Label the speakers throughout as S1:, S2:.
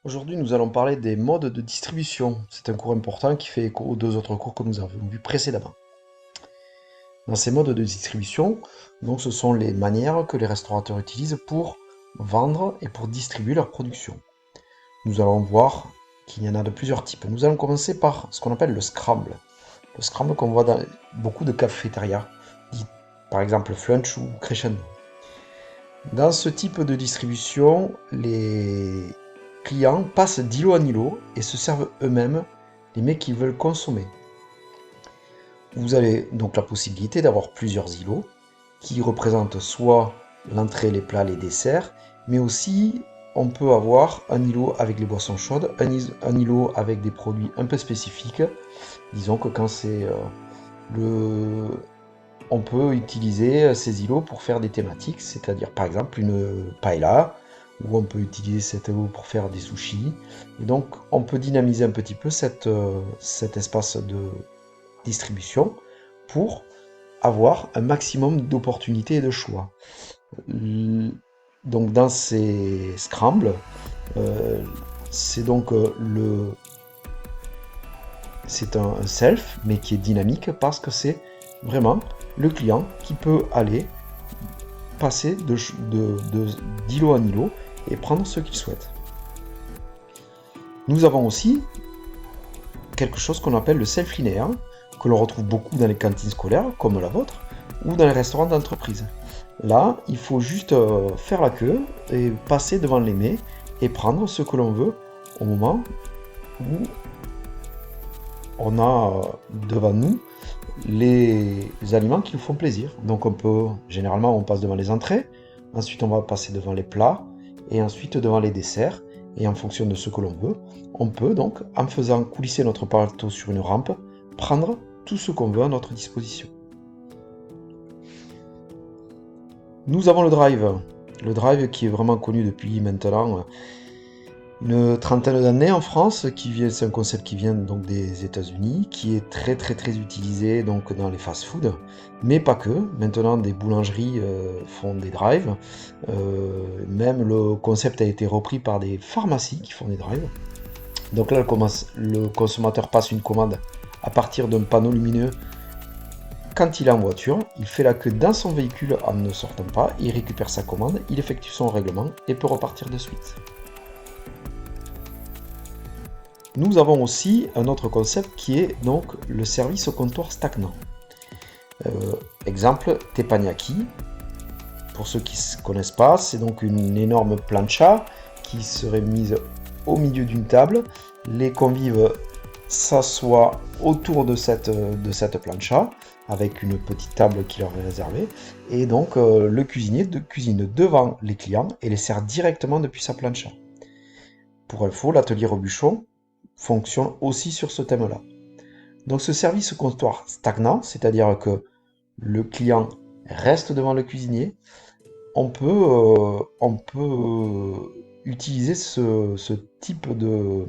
S1: Aujourd'hui, nous allons parler des modes de distribution. C'est un cours important qui fait écho aux deux autres cours que nous avons vus précédemment. Dans ces modes de distribution, donc, ce sont les manières que les restaurateurs utilisent pour vendre et pour distribuer leur production. Nous allons voir qu'il y en a de plusieurs types. Nous allons commencer par ce qu'on appelle le scramble. Le scramble qu'on voit dans beaucoup de cafétérias, dit par exemple Flunch ou Crescendo. Dans ce type de distribution, les clients passent d'îlot en îlot et se servent eux-mêmes les mets qu'ils veulent consommer. Vous avez donc la possibilité d'avoir plusieurs îlots qui représentent soit l'entrée, les plats, les desserts, mais aussi on peut avoir un îlot avec les boissons chaudes, un îlot avec des produits un peu spécifiques. Disons que quand c'est le on peut utiliser ces îlots pour faire des thématiques, c'est-à-dire par exemple une paella, ou on peut utiliser cet îlot pour faire des sushis. Et donc on peut dynamiser un petit peu cet espace de distribution pour avoir un maximum d'opportunités et de choix. Donc dans ces scrambles, euh, c'est donc c'est un self, mais qui est dynamique parce que c'est vraiment le client qui peut aller passer d'îlot en îlot et prendre ce qu'il souhaite. Nous avons aussi quelque chose qu'on appelle le self linéaire, que l'on retrouve beaucoup dans les cantines scolaires, comme la vôtre, ou dans les restaurants d'entreprise. Là, il faut juste faire la queue et passer devant les mets et prendre ce que l'on veut au moment où on a devant nous les aliments qui nous font plaisir. Donc généralement on passe devant les entrées, ensuite on va passer devant les plats, et ensuite devant les desserts, et en fonction de ce que l'on veut, on peut donc, en faisant coulisser notre plateau sur une rampe, prendre tout ce qu'on veut à notre disposition. Nous avons le drive qui est vraiment connu depuis maintenant une trentaine d'années en France, c'est un concept qui vient donc des États-Unis, qui est très utilisé donc dans les fast-food, mais pas que. Maintenant, des boulangeries font des drives. Même le concept a été repris par des pharmacies qui font des drives. Donc là, le consommateur passe une commande à partir d'un panneau lumineux quand il est en voiture. Il fait la queue dans son véhicule en ne sortant pas. Il récupère sa commande, il effectue son règlement et peut repartir de suite. Nous avons aussi un autre concept qui est donc le service au comptoir stagnant. Exemple, teppanyaki. Pour ceux qui ne connaissent pas, c'est donc une énorme plancha qui serait mise au milieu d'une table. Les convives s'assoient autour de cette plancha avec une petite table qui leur est réservée. Et donc le cuisinier cuisine devant les clients et les sert directement depuis sa plancha. Pour info, l'atelier Robuchon fonctionne aussi sur ce thème-là. Donc ce service au comptoir stagnant, c'est-à-dire que le client reste devant le cuisinier, on peut utiliser ce type de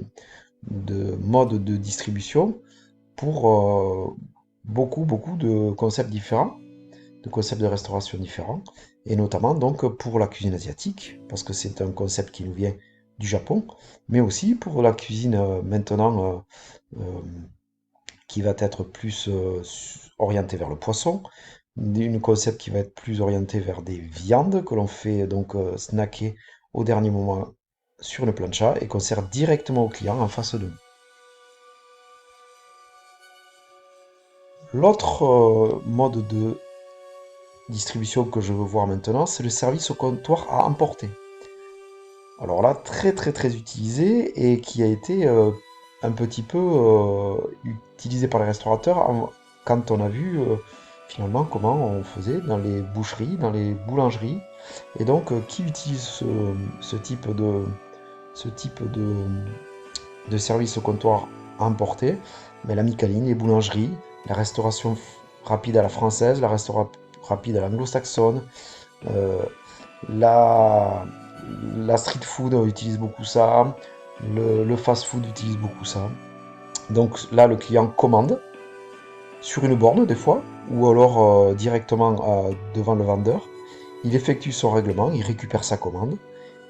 S1: mode de distribution pour beaucoup de concepts différents, de concepts de restauration différents, et notamment donc pour la cuisine asiatique, parce que c'est un concept qui nous vient du Japon, mais aussi pour la cuisine maintenant qui va être plus orientée vers le poisson, un concept qui va être plus orienté vers des viandes que l'on fait donc snacker au dernier moment sur une plancha et qu'on sert directement au client en face de nous. L'autre mode de distribution que je veux voir maintenant, c'est le service au comptoir à emporter. Alors là, très utilisé et qui a été un petit peu utilisé par les restaurateurs quand on a vu finalement comment on faisait dans les boucheries, dans les boulangeries. Et donc, qui utilise ce type de service au comptoir à emporter? Ben, la Micaline, les boulangeries, la restauration rapide à la française, la restauration rapide à l'anglo-saxonne, euh, la, la street food utilise beaucoup ça, le fast food utilise beaucoup ça. Donc là, le client commande sur une borne des fois, ou alors directement devant le vendeur. Il effectue son règlement, il récupère sa commande,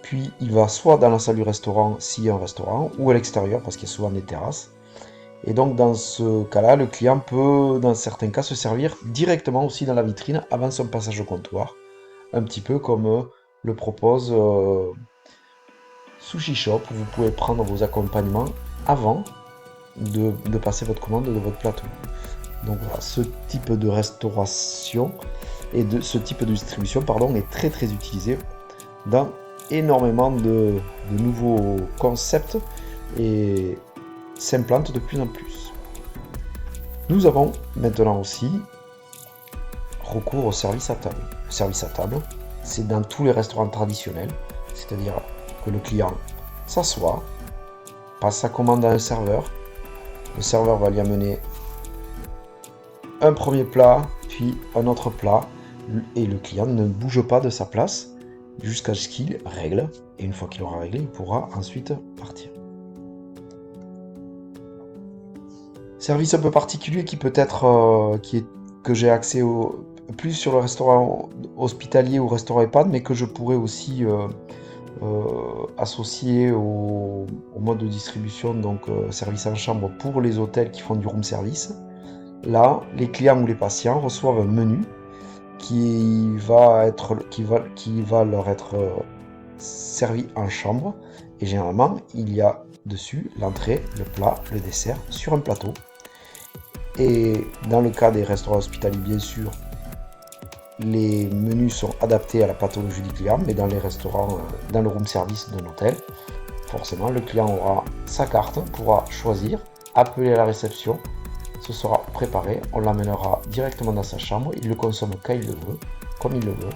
S1: puis il va soit dans la salle du restaurant s'il y a un restaurant, ou à l'extérieur parce qu'il y a souvent des terrasses. Et donc dans ce cas-là, le client peut dans certains cas se servir directement aussi dans la vitrine avant son passage au comptoir, un petit peu comme le propose Sushi Shop, où vous pouvez prendre vos accompagnements avant de passer votre commande de votre plateau. Donc voilà, ce type de restauration et de ce type de distribution pardon, est très très utilisé dans énormément de nouveaux concepts et s'implantent de plus en plus. Nous avons maintenant aussi recours au service à table. Le service à table, c'est dans tous les restaurants traditionnels, c'est-à-dire que le client s'assoit, passe sa commande à un serveur, le serveur va lui amener un premier plat, puis un autre plat, et le client ne bouge pas de sa place jusqu'à ce qu'il règle, et une fois qu'il aura réglé, il pourra ensuite partir. Service un peu particulier qui peut être que j'ai accès plus sur le restaurant hospitalier ou restaurant EHPAD, mais que je pourrais aussi associé au mode de distribution, donc service en chambre pour les hôtels qui font du room service. Là, les clients ou les patients reçoivent un menu qui va leur être servi en chambre. Et généralement, il y a dessus l'entrée, le plat, le dessert sur un plateau. Et dans le cas des restaurants hospitaliers, bien sûr, les menus sont adaptés à la pathologie du client, mais dans les restaurants, dans le room service d'un hôtel, forcément, le client aura sa carte, pourra choisir, appeler à la réception, ce sera préparé, on l'amènera directement dans sa chambre, il le consomme quand il le veut, comme il le veut,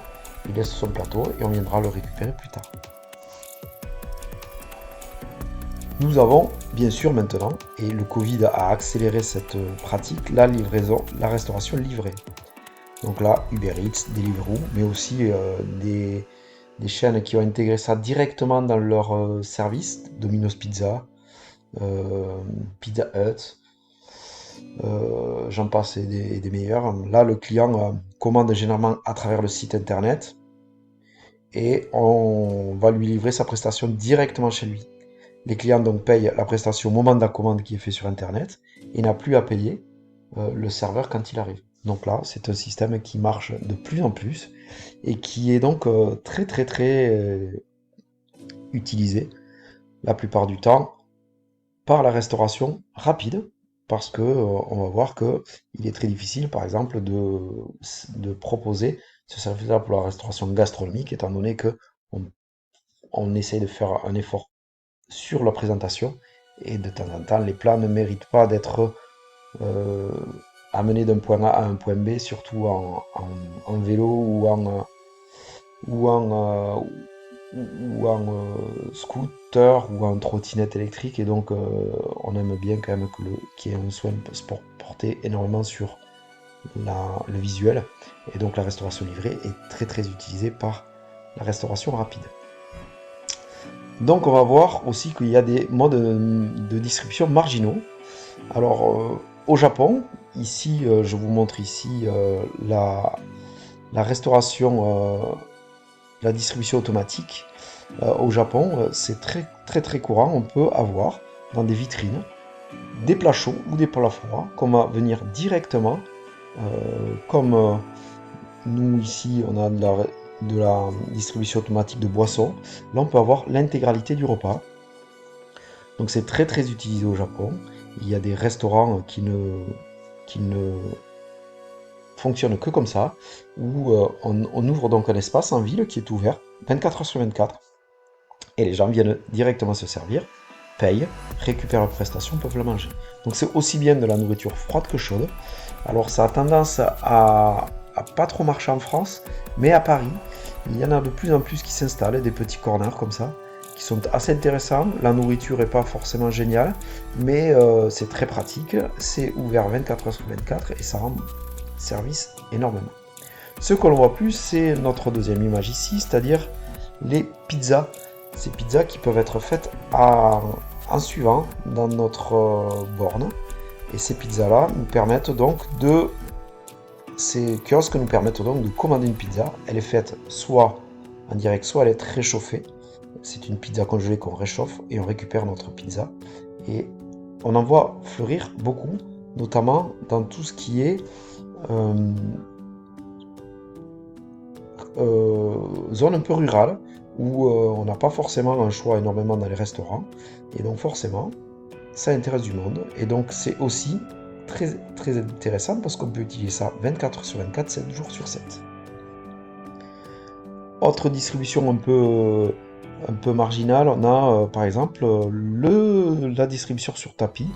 S1: il laisse son plateau et on viendra le récupérer plus tard. Nous avons bien sûr maintenant, et le Covid a accéléré cette pratique, la restauration livrée. Donc là, Uber Eats, Deliveroo, mais aussi des chaînes qui ont intégré ça directement dans leur service, Domino's Pizza, Pizza Hut, j'en passe et des meilleurs. Là, le client commande généralement à travers le site internet et on va lui livrer sa prestation directement chez lui. Les clients donc payent la prestation au moment de la commande qui est fait sur internet et n'a plus à payer le serveur quand il arrive. Donc là, c'est un système qui marche de plus en plus et qui est donc très très très utilisé la plupart du temps par la restauration rapide parce que on va voir que il est très difficile par exemple de proposer ce service-là pour la restauration gastronomique étant donné que on essaie de faire un effort sur la présentation et de temps en temps les plats ne méritent pas d'être amenés d'un point A à un point B, surtout en vélo ou en scooter ou en trottinette électrique et donc on aime bien quand même qu'il y ait un soin porté énormément sur le visuel et donc la restauration livrée est très très utilisée par la restauration rapide. Donc on va voir aussi qu'il y a des modes de distribution marginaux. Alors au Japon, ici je vous montre ici la restauration, la distribution automatique. Au Japon, c'est très très très courant, on peut avoir dans des vitrines des plats chauds ou des plats froids qu'on va venir directement, comme nous ici on a de la distribution automatique de boissons, là on peut avoir l'intégralité du repas. Donc c'est très très utilisé au Japon. Il y a des restaurants qui ne fonctionnent que comme ça, où on ouvre donc un espace en ville qui est ouvert 24 heures sur 24. Et les gens viennent directement se servir, payent, récupèrent leur prestation, peuvent le manger. Donc c'est aussi bien de la nourriture froide que chaude. Alors ça a tendance à pas trop marcher en France, mais à Paris, il y en a de plus en plus qui s'installent, des petits corners comme ça, qui sont assez intéressants. La nourriture n'est pas forcément géniale, mais c'est très pratique, c'est ouvert 24 heures sur 24 et ça rend service énormément. Ce que l'on voit plus, c'est notre deuxième image ici, c'est-à-dire les pizzas. Ces pizzas qui peuvent être faites en suivant dans notre borne. Et ces pizzas-là nous permettent donc ces kiosques nous permettent donc de commander une pizza. Elle est faite soit en direct, soit elle est réchauffée. C'est une pizza congelée qu'on réchauffe et on récupère notre pizza. Et on en voit fleurir beaucoup, notamment dans tout ce qui est euh, zone un peu rurale, où on n'a pas forcément un choix énormément dans les restaurants. Et donc forcément, ça intéresse du monde. Et donc c'est aussi très, très intéressant parce qu'on peut utiliser ça 24 heures sur 24, 7 jours sur 7. Autre distribution un peu marginale, on a par exemple la distribution sur tapis,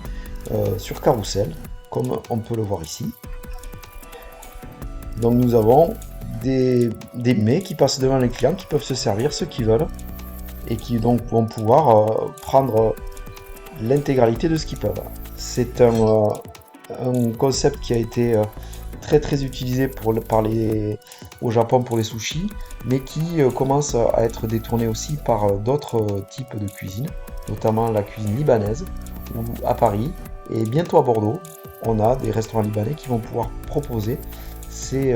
S1: sur carrousel, comme on peut le voir ici. Donc nous avons des mets qui passent devant les clients, qui peuvent se servir ce qu'ils veulent, et qui donc vont pouvoir prendre l'intégralité de ce qu'ils peuvent. C'est un concept qui a été très très utilisé au Japon pour les sushis, mais qui commence à être détourné aussi par d'autres types de cuisine, notamment la cuisine libanaise, ou à Paris, et bientôt à Bordeaux, on a des restaurants libanais qui vont pouvoir proposer cette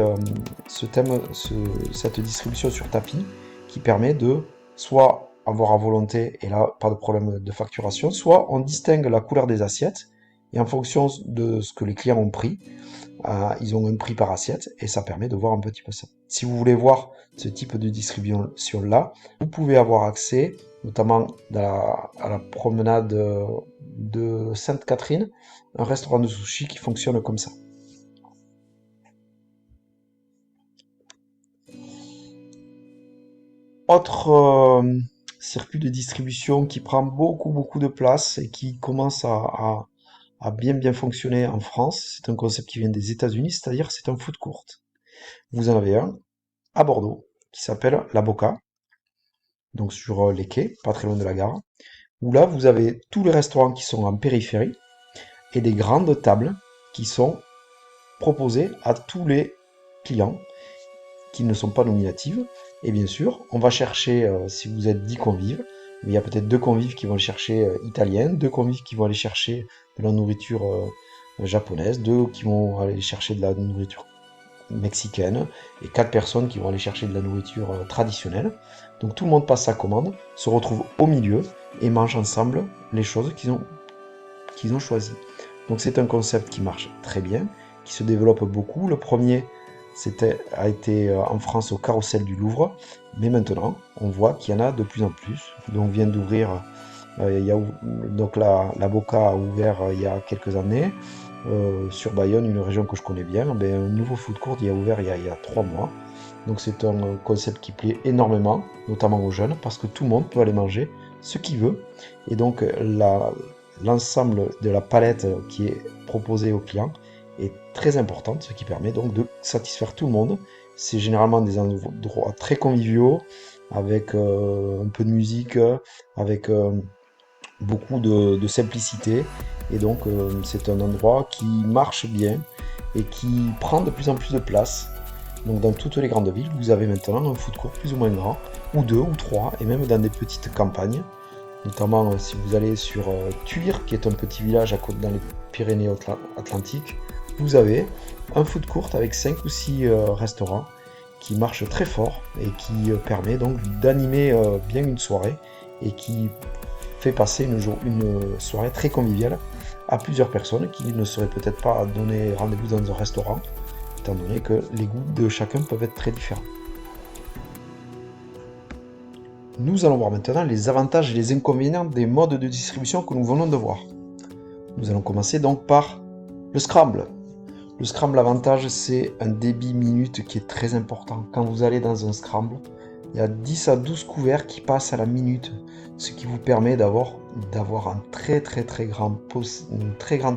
S1: distribution sur tapis qui permet de soit avoir à volonté, et là pas de problème de facturation, soit on distingue la couleur des assiettes, et en fonction de ce que les clients ont pris, ils ont un prix par assiette, et ça permet de voir un petit peu ça. Si vous voulez voir ce type de distribution là, vous pouvez avoir accès, notamment à la promenade de Sainte-Catherine, un restaurant de sushi qui fonctionne comme ça. Autre circuit de distribution qui prend beaucoup de place et qui commence à bien fonctionner en France, c'est un concept qui vient des États-Unis, c'est-à-dire c'est un food court. Vous en avez un à Bordeaux qui s'appelle La Boca, donc sur les quais, pas très loin de la gare, où là vous avez tous les restaurants qui sont en périphérie et des grandes tables qui sont proposées à tous les clients qui ne sont pas nominatives. Et bien sûr, on va chercher, si vous êtes 10 convives, il y a peut-être 2 convives qui vont aller chercher italienne, 2 convives qui vont aller chercher de la nourriture japonaise, 2 qui vont aller chercher de la nourriture mexicaine, et 4 personnes qui vont aller chercher de la nourriture traditionnelle. Donc tout le monde passe sa commande, se retrouve au milieu et mange ensemble les choses qu'ils ont choisies. Donc c'est un concept qui marche très bien, qui se développe beaucoup. Le premier a été en France au Carrousel du Louvre, mais maintenant on voit qu'il y en a de plus en plus. Donc vient d'ouvrir, donc la Boca a ouvert il y a quelques années. Sur Bayonne, une région que je connais bien, un nouveau food court y a ouvert il y a 3 mois. Donc c'est un concept qui plaît énormément, notamment aux jeunes, parce que tout le monde peut aller manger ce qu'il veut. Et donc l'ensemble de la palette qui est proposée aux clients est très importante, ce qui permet donc de satisfaire tout le monde. C'est généralement des endroits très conviviaux, avec un peu de musique, avec beaucoup de simplicité. Et donc c'est un endroit qui marche bien et qui prend de plus en plus de place. Donc dans toutes les grandes villes, vous avez maintenant un food court plus ou moins grand, ou 2 ou 3, et même dans des petites campagnes. Notamment si vous allez sur Tuire, qui est un petit village dans les Pyrénées-Atlantiques, vous avez un food court avec 5 ou 6 restaurants qui marche très fort et qui permet donc d'animer bien une soirée et qui fait passer une soirée très conviviale à plusieurs personnes qui ne seraient peut-être pas donné rendez-vous dans un restaurant, étant donné que les goûts de chacun peuvent être très différents. Nous allons voir maintenant les avantages et les inconvénients des modes de distribution que nous venons de voir. Nous allons commencer donc par le scramble. Le scramble, l'avantage, c'est un débit minute qui est très important. Quand vous allez dans un scramble, il y a 10 à 12 couverts qui passent à la minute, ce qui vous permet d'avoir une très grande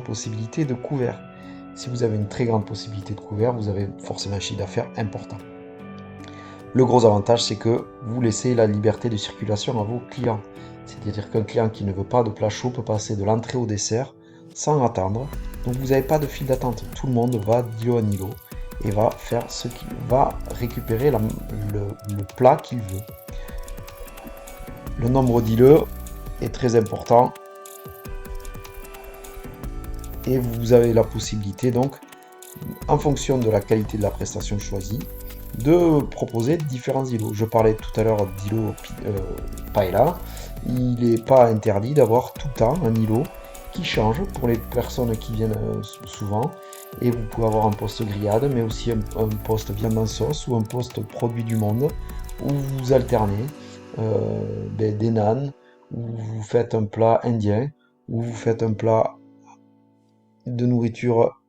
S1: possibilité de couverts. Si vous avez une très grande possibilité de couverts, vous avez forcément un chiffre d'affaires important. Le gros avantage, c'est que vous laissez la liberté de circulation à vos clients. C'est-à-dire qu'un client qui ne veut pas de plat chaud peut passer de l'entrée au dessert sans attendre. Donc vous n'avez pas de file d'attente. Tout le monde va d'îlot en îlot et va faire ce qu'il va récupérer le plat qu'il veut. Le nombre d'îlots est très important et vous avez la possibilité donc, en fonction de la qualité de la prestation choisie, de proposer différents îlots. Je parlais tout à l'heure d'îlot paella. Il n'est pas interdit d'avoir tout le temps un îlot qui change pour les personnes qui viennent souvent. Et vous pouvez avoir un poste grillade, mais aussi un poste viande en sauce ou un poste produit du monde où vous alternez des nanes, où vous faites un plat indien, où vous faites un plat de nourriture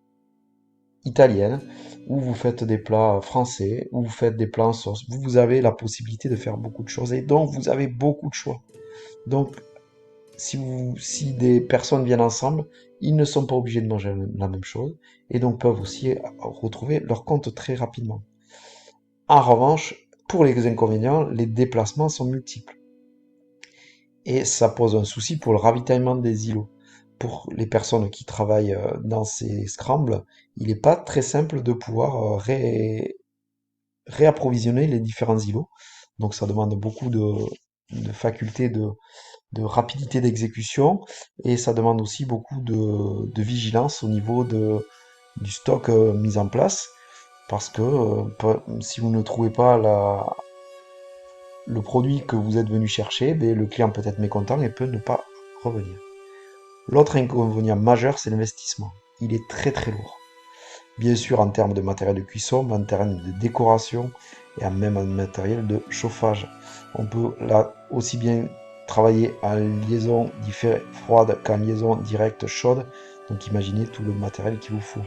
S1: italienne, où vous faites des plats français, où vous faites des plats en sauce. Vous avez la possibilité de faire beaucoup de choses et donc vous avez beaucoup de choix. Donc si des personnes viennent ensemble, ils ne sont pas obligés de manger la même chose et donc peuvent aussi retrouver leur compte très rapidement. En revanche, pour les inconvénients, les déplacements sont multiples et ça pose un souci pour le ravitaillement des îlots. Pour les personnes qui travaillent dans ces scrambles, il n'est pas très simple de pouvoir réapprovisionner les différents îlots. Donc ça demande beaucoup de faculté de rapidité d'exécution et ça demande aussi beaucoup de vigilance au niveau du stock mis en place parce que si vous ne trouvez pas le produit que vous êtes venu chercher, ben, le client peut être mécontent et peut ne pas revenir. L'autre inconvénient majeur, c'est l'investissement. Il est très très lourd. Bien sûr en termes de matériel de cuisson, mais en termes de décoration et même en matériel de chauffage. On peut là aussi bien travailler en liaison froide qu'en liaison directe chaude. Donc imaginez tout le matériel qu'il vous faut.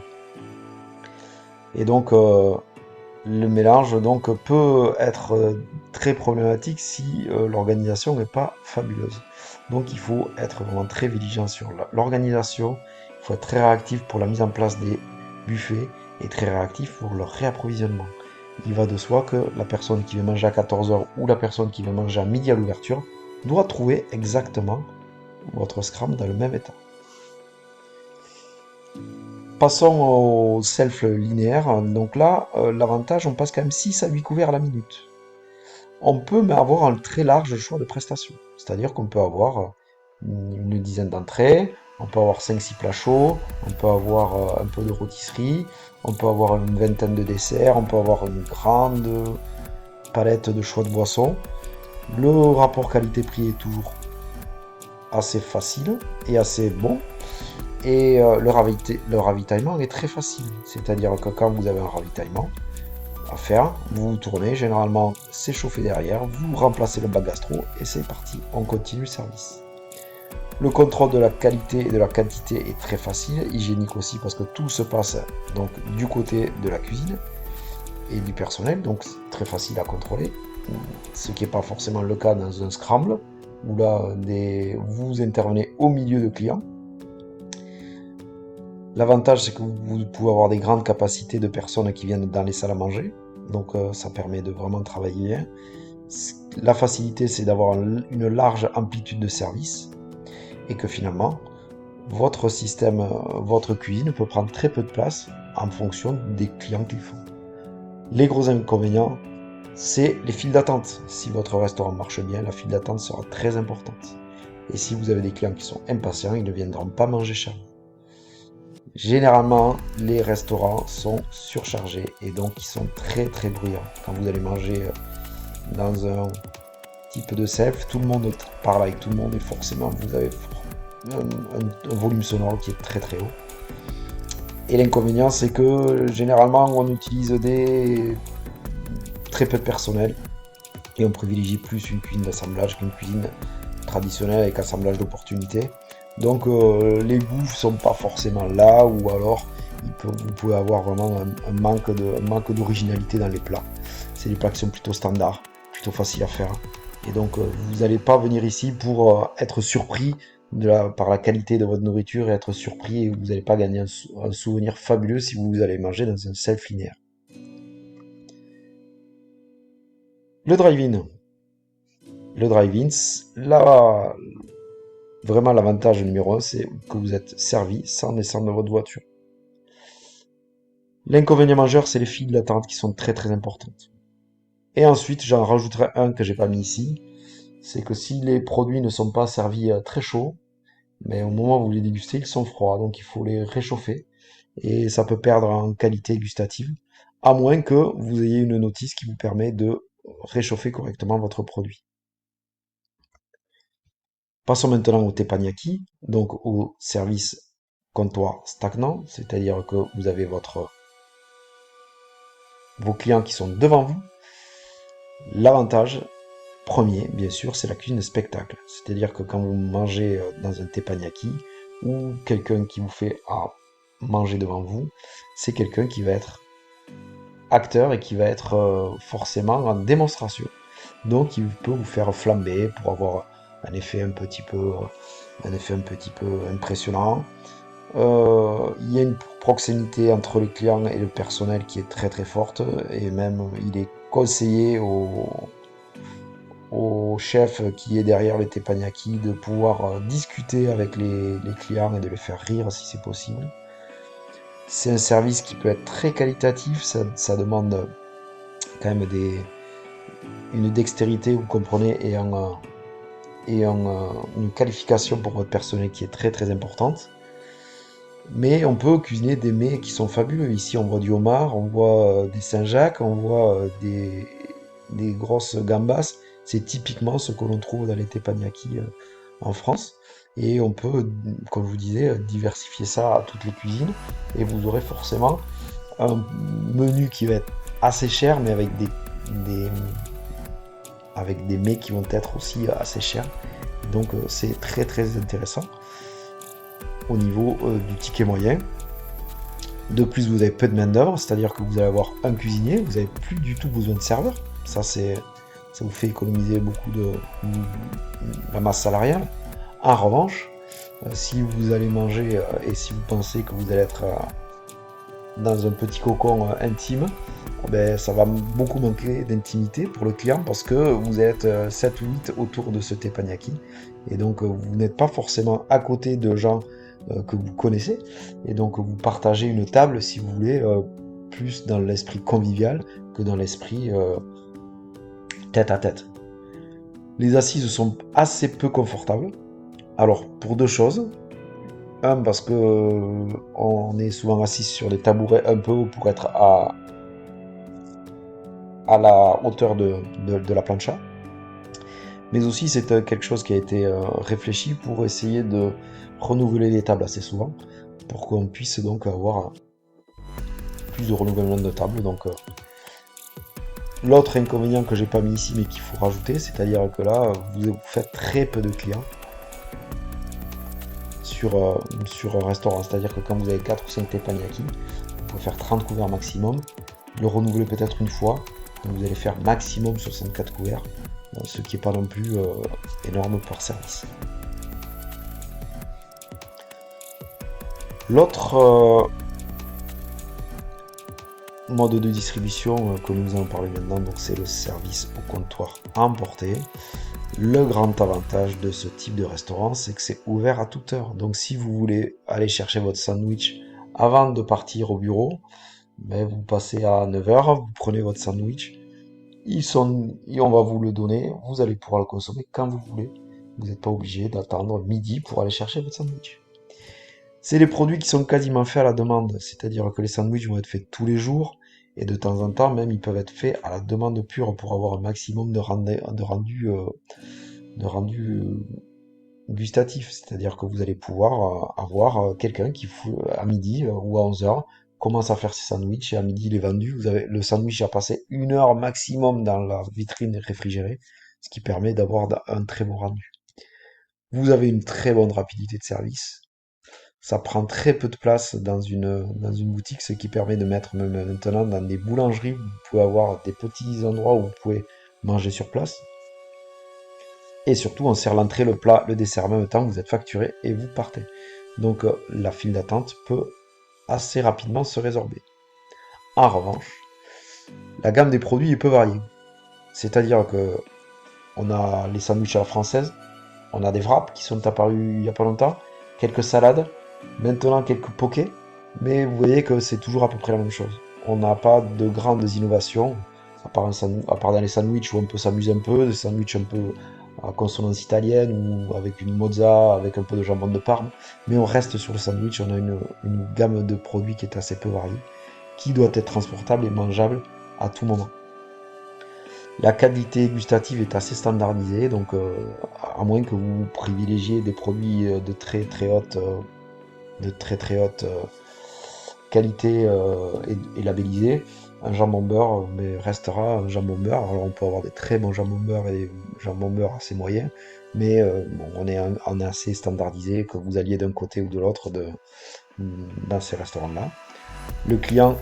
S1: Et donc le mélange donc peut être très problématique si l'organisation n'est pas fabuleuse. Donc il faut être vraiment très vigilant sur l'organisation, il faut être très réactif pour la mise en place des buffets et très réactif pour leur réapprovisionnement. Il va de soi que la personne qui veut manger à 14h ou la personne qui veut manger à midi à l'ouverture doit trouver exactement votre scrum dans le même état. Passons au self linéaire. Donc là, l'avantage, on passe quand même 6 à 8 couverts à la minute. On peut avoir un très large choix de prestations. C'est-à-dire qu'on peut avoir une dizaine d'entrées, on peut avoir 5-6 plats chauds, on peut avoir un peu de rôtisserie, on peut avoir une vingtaine de desserts, on peut avoir une grande palette de choix de boissons. Le rapport qualité-prix est toujours assez facile et assez bon. Et le ravitaillement est très facile. C'est-à-dire que quand vous avez un ravitaillement à faire, vous vous tournez, généralement c'est chauffé derrière, vous remplacez le bac gastro et c'est parti, on continue le service. Le contrôle de la qualité et de la quantité est très facile, hygiénique aussi parce que tout se passe donc du côté de la cuisine et du personnel, donc c'est très facile à contrôler, ce qui n'est pas forcément le cas dans un scramble, où là vous intervenez au milieu de clients. L'avantage, c'est que vous pouvez avoir des grandes capacités de personnes qui viennent dans les salles à manger. Donc ça permet de vraiment travailler bien. La facilité, c'est d'avoir une large amplitude de service. Et que finalement, votre système, votre cuisine peut prendre très peu de place en fonction des clients qu'il faut. Les gros inconvénients, c'est les files d'attente. Si votre restaurant marche bien, la file d'attente sera très importante. Et si vous avez des clients qui sont impatients, ils ne viendront pas manger chez vous. Généralement, les restaurants sont surchargés et donc ils sont très très bruyants. Quand vous allez manger dans un type de self, tout le monde parle avec tout le monde et forcément vous avez un volume sonore qui est très très haut. Et l'inconvénient, c'est que généralement on utilise très peu de personnel et on privilégie plus une cuisine d'assemblage qu'une cuisine traditionnelle avec assemblage d'opportunités. Donc les goûts sont pas forcément là, ou alors vous pouvez avoir vraiment un manque d'originalité dans les plats. C'est des plats qui sont plutôt standards, plutôt faciles à faire. Et donc vous n'allez pas venir ici pour être surpris par la qualité de votre nourriture et être surpris, et vous n'allez pas gagner un souvenir fabuleux si vous allez manger dans un self linéaire. Le drive-in. Le drive-in, là, vraiment, l'avantage numéro 1, c'est que vous êtes servi sans descendre de votre voiture. L'inconvénient majeur, c'est les files d'attente qui sont très très importantes. Et ensuite, j'en rajouterai un que j'ai pas mis ici, c'est que si les produits ne sont pas servis très chauds, mais au moment où vous les dégustez, ils sont froids, donc il faut les réchauffer et ça peut perdre en qualité gustative. à moins que vous ayez une notice qui vous permet de réchauffer correctement votre produit. Passons maintenant au teppanyaki, donc au service comptoir stagnant, c'est-à-dire que vous avez vos clients qui sont devant vous. L'avantage premier, bien sûr, c'est la cuisine de spectacle. C'est-à-dire que quand vous mangez dans un teppanyaki, ou quelqu'un qui vous fait à manger devant vous, c'est quelqu'un qui va être acteur et qui va être forcément en démonstration. Donc il peut vous faire flamber pour avoir un effet un petit peu impressionnant. Il y a une proximité entre les clients et le personnel qui est très très forte et même il est conseillé au chef qui est derrière les teppanyaki de pouvoir discuter avec les clients et de les faire rire si c'est possible. C'est un service qui peut être très qualitatif, ça demande quand même une dextérité, vous comprenez, une qualification pour votre personnel qui est très très importante. Mais on peut cuisiner des mets qui sont fabuleux. Ici, on voit du homard, on voit des Saint-Jacques, on voit des grosses gambas. C'est typiquement ce que l'on trouve dans les teppanyaki en France. Et on peut, comme je vous disais, diversifier ça à toutes les cuisines. Et vous aurez forcément un menu qui va être assez cher, mais des, avec des mets qui vont être aussi assez chers. Donc c'est très très intéressant au niveau du ticket moyen. De plus, vous avez peu de main d'œuvre, c'est-à-dire que vous allez avoir un cuisinier, vous n'avez plus du tout besoin de serveur. Ça vous fait économiser beaucoup de la masse salariale. En revanche, si vous allez manger et si vous pensez que vous allez être dans un petit cocon intime, ben, ça va beaucoup manquer d'intimité pour le client parce que vous êtes 7 ou 8 autour de ce teppanyaki et donc vous n'êtes pas forcément à côté de gens que vous connaissez et donc vous partagez une table si vous voulez plus dans l'esprit convivial que dans l'esprit tête à tête. Les assises sont assez peu confortables. Alors pour deux choses. Un, parce que on est souvent assis sur des tabourets un peu hauts pour être à la hauteur de la plancha. Mais aussi, c'est quelque chose qui a été réfléchi pour essayer de renouveler les tables assez souvent, pour qu'on puisse donc avoir plus de renouvellement de tables. Donc, l'autre inconvénient que j'ai pas mis ici, mais qu'il faut rajouter, c'est-à-dire que là, vous faites très peu de clients sur un restaurant. C'est-à-dire que quand vous avez 4 ou 5 teppanyaki, vous pouvez faire 30 couverts maximum, le renouveler peut-être une fois, donc vous allez faire maximum 64 couverts, ce qui n'est pas non plus énorme par service. L'autre mode de distribution que nous allons parler maintenant, donc c'est le service au comptoir à emporter. Le grand avantage de ce type de restaurant, c'est que c'est ouvert à toute heure. Donc si vous voulez aller chercher votre sandwich avant de partir au bureau, ben, vous passez à 9h, vous prenez votre sandwich, on va vous le donner, vous allez pouvoir le consommer quand vous voulez. Vous n'êtes pas obligé d'attendre midi pour aller chercher votre sandwich. C'est des produits qui sont quasiment faits à la demande, c'est-à-dire que les sandwichs vont être faits tous les jours, et de temps en temps même ils peuvent être faits à la demande pure pour avoir un maximum de rendu gustatif, c'est-à-dire que vous allez pouvoir avoir quelqu'un qui à midi ou à 11h commence à faire ses sandwichs et à midi il est vendu. Vous avez le sandwich a passé 1 heure maximum dans la vitrine réfrigérée, ce qui permet d'avoir un très bon rendu. Vous avez une très bonne rapidité de service. Ça prend très peu de place dans une boutique, ce qui permet de mettre même maintenant dans des boulangeries, vous pouvez avoir des petits endroits où vous pouvez manger sur place. Et surtout, on sert l'entrée, le plat, le dessert en même temps, vous êtes facturé et vous partez. Donc la file d'attente peut assez rapidement se résorber. En revanche, la gamme des produits peut varier. C'est-à-dire que on a les sandwichs à la française, on a des wraps qui sont apparus il n'y a pas longtemps, quelques salades, maintenant quelques pokés, mais vous voyez que c'est toujours à peu près la même chose. On n'a pas de grandes innovations, à part dans les sandwichs où on peut s'amuser un peu, des sandwichs un peu à consonance italienne ou avec une mozza, avec un peu de jambon de Parme, mais on reste sur le sandwich, on a une gamme de produits qui est assez peu variée, qui doit être transportable et mangeable à tout moment. La qualité gustative est assez standardisée, donc à moins que vous privilégiez des produits de très très haute qualité et labellisés, un jambon beurre mais restera un jambon beurre. Alors on peut avoir des très bons jambons beurre et des jambons beurre assez moyens, mais bon, on est assez standardisé, que vous alliez d'un côté ou de l'autre dans ces restaurants-là. Le client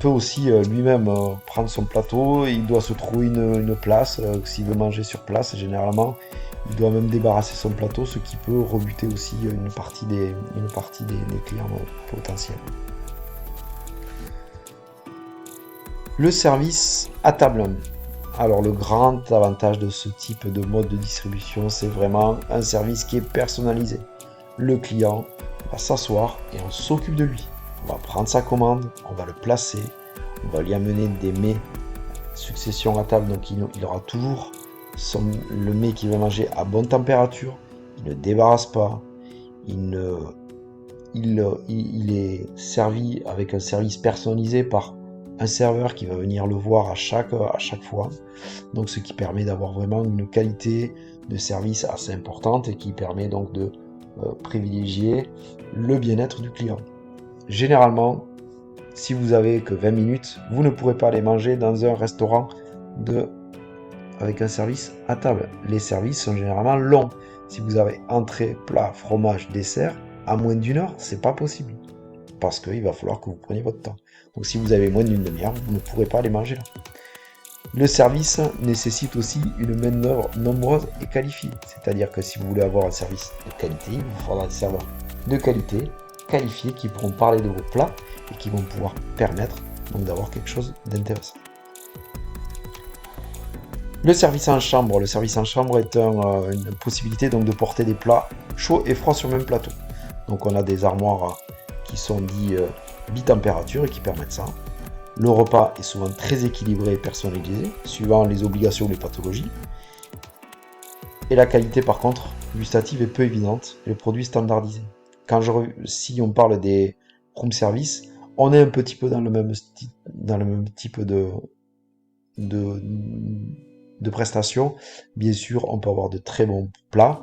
S1: peut aussi lui-même prendre son plateau, il doit se trouver une place, s'il veut manger sur place, généralement, il doit même débarrasser son plateau, ce qui peut rebuter aussi une partie des clients potentiels. Le service à table. Alors le grand avantage de ce type de mode de distribution, c'est vraiment un service qui est personnalisé. Le client va s'asseoir et on s'occupe de lui. On va prendre sa commande, on va le placer, on va lui amener des mets succession à table, donc il aura toujours le mets qu'il va manger à bonne température, il ne débarrasse pas, il est servi avec un service personnalisé par un serveur qui va venir le voir à chaque fois, donc ce qui permet d'avoir vraiment une qualité de service assez importante et qui permet donc de privilégier le bien-être du client. Généralement, si vous avez que 20 minutes, vous ne pourrez pas aller manger dans un restaurant avec un service à table. Les services sont généralement longs. Si vous avez entrée, plat, fromage, dessert, à moins d'une heure, c'est pas possible. Parce qu'il va falloir que vous preniez votre temps. Donc si vous avez moins d'une demi-heure, vous ne pourrez pas aller manger là. Le service nécessite aussi une main-d'œuvre nombreuse et qualifiée. C'est-à-dire que si vous voulez avoir un service de qualité, il vous faudra des serveurs de qualité, qualifiés, qui pourront parler de vos plats et qui vont pouvoir permettre donc d'avoir quelque chose d'intéressant. Le service en chambre. Le service en chambre est une possibilité donc de porter des plats chauds et froids sur le même plateau. Donc on a des armoires qui sont dits bitempérature et qui permettent ça. Le repas est souvent très équilibré et personnalisé, suivant les obligations ou les pathologies. Et la qualité, par contre, gustative est peu évidente et le produit standardisé. Si on parle des room service, on est un petit peu dans le même type de prestations. Bien sûr, on peut avoir de très bons plats,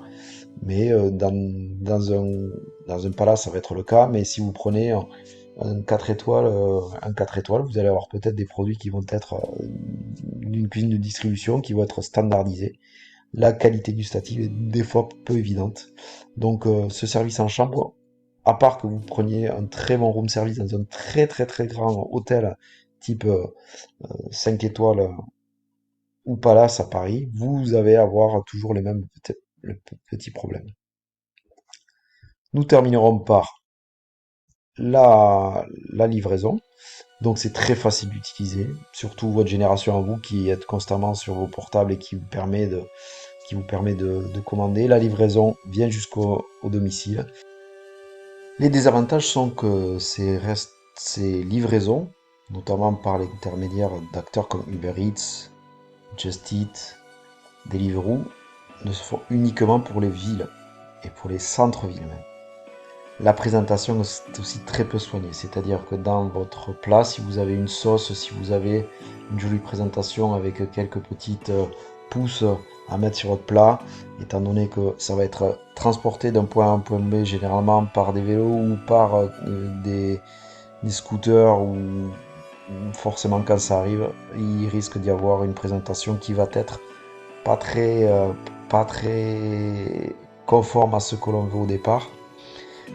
S1: mais dans un palace, ça va être le cas. Mais si vous prenez un 4 étoiles, vous allez avoir peut-être des produits qui vont être d'une cuisine de distribution, qui vont être standardisés. La qualité gustative est des fois peu évidente. Donc ce service en chambre, à part que vous preniez un très bon room service dans un très très très grand hôtel type 5 étoiles ou palace à Paris, vous allez avoir toujours les mêmes petits problèmes. Nous terminerons par la livraison. Donc c'est très facile d'utiliser, surtout votre génération à vous qui êtes constamment sur vos portables et qui vous permet de commander. La livraison vient jusqu'au domicile. Les désavantages sont que ces livraisons, notamment par l'intermédiaire d'acteurs comme Uber Eats, Just Eat, Deliveroo, ne se font uniquement pour les villes et pour les centres-villes même. La présentation est aussi très peu soignée, c'est-à-dire que dans votre plat, si vous avez une sauce, si vous avez une jolie présentation avec quelques petites pousses à mettre sur votre plat, étant donné que ça va être transporté d'un point A à un point B, généralement par des vélos ou par des scooters, ou forcément quand ça arrive, il risque d'y avoir une présentation qui va être pas très conforme à ce que l'on veut au départ.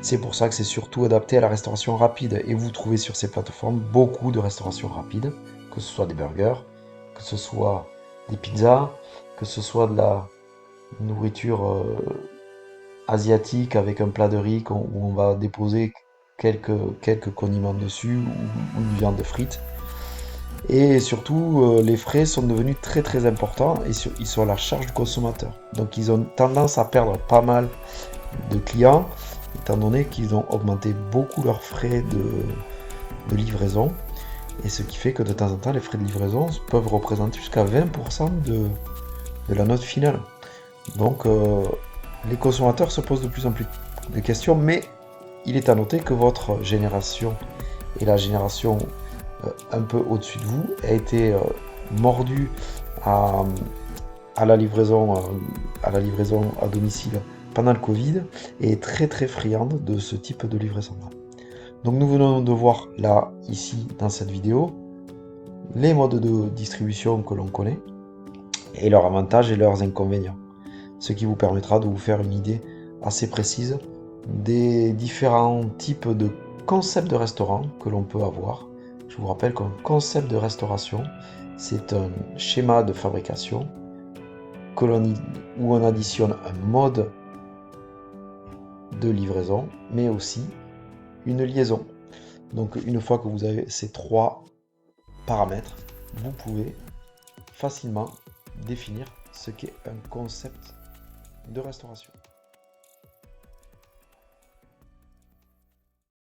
S1: C'est pour ça que c'est surtout adapté à la restauration rapide. Et vous trouvez sur ces plateformes beaucoup de restauration rapide, que ce soit des burgers, que ce soit des pizzas, que ce soit de la nourriture asiatique avec un plat de riz où on va déposer quelques condiments dessus, ou une viande frite. Et surtout, les frais sont devenus très très importants et ils sont à la charge du consommateur. Donc ils ont tendance à perdre pas mal de clients, étant donné qu'ils ont augmenté beaucoup leurs frais de livraison, et ce qui fait que de temps en temps les frais de livraison peuvent représenter jusqu'à 20% de la note finale. Donc les consommateurs se posent de plus en plus de questions, mais il est à noter que votre génération et la génération un peu au-dessus de vous a été mordue à, à la livraison à domicile pendant le Covid et est très très friande de ce type de livraison-là. Donc nous venons de voir là, ici, dans cette vidéo, les modes de distribution que l'on connaît et leurs avantages et leurs inconvénients. Ce qui vous permettra de vous faire une idée assez précise des différents types de concepts de restaurant que l'on peut avoir. Je vous rappelle qu'un concept de restauration, c'est un schéma de fabrication où on additionne un mode de livraison, mais aussi une liaison. Donc une fois que vous avez ces trois paramètres, vous pouvez facilement définir ce qu'est un concept de restauration.